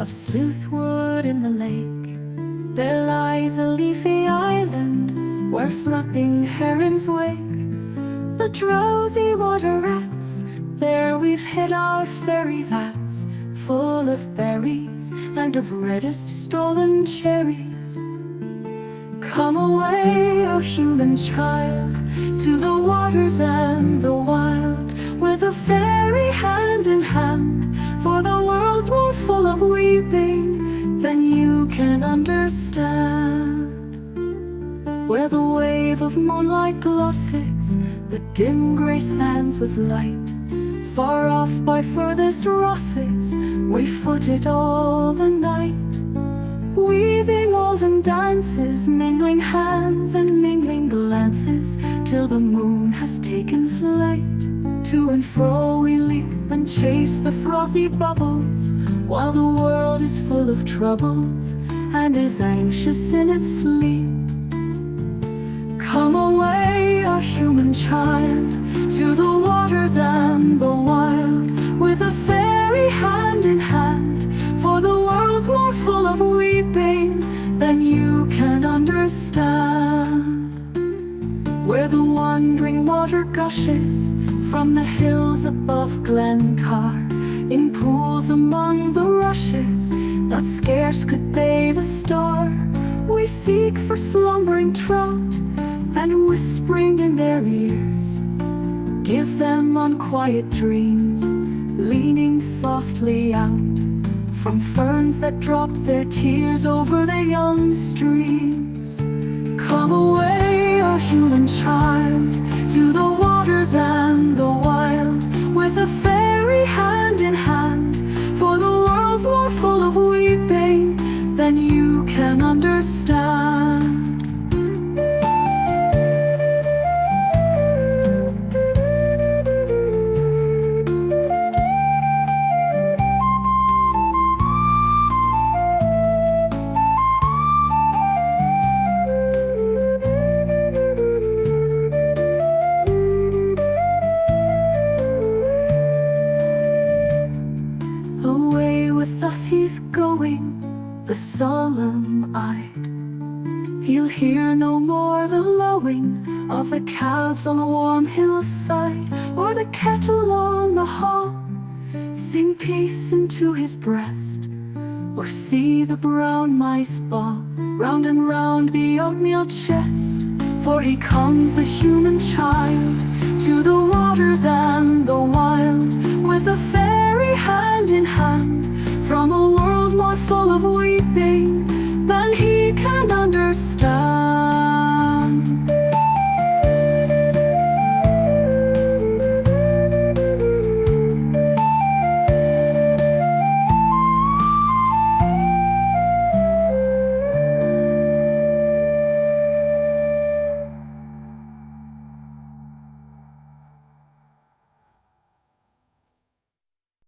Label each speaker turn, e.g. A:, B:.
A: of sleuthwood in the lake. There lies a leafy island where flapping herons wake. The drowsy water rats, there we've hid our fairy vats, full of berries and of reddest stolen cherries. Come away, O human child, to the waters and the wild, with a fairy hand in hand, for the world's more full of weeping than you can understand. Where the wave of moonlight glosses the dim grey sands with light, far off by furthest rosses we foot it all the night, weaving olden dances, mingling hands and mingling glances, till the moon has taken flight. To and fro we leap and chase the frothy bubbles, while the world is full of troubles and is anxious in its sleep. Come away, a human child, to the waters and the wild, with a fairy hand in hand, for the world's more full of weeping than you can understand. Where the wandering water gushes from the hills above Glencar, in pools among the rushes that scarce could bathe a star, we seek for slumbering trout, and whispering in their ears, give them unquiet dreams, leaning softly out from ferns that drop their tears over the young streams. Come away, a human child, to the waters and the wild, with a fairy hand in hand, for the world's more full of weeping than you can understand. Away with us he's going, the solemn-eyed. He'll hear no more the lowing of the calves on a warm hillside, or the kettle on the hob sing peace into his breast, or see the brown mice bob round and round the oatmeal chest. For he comes, the human child, to the waters and the wild, with a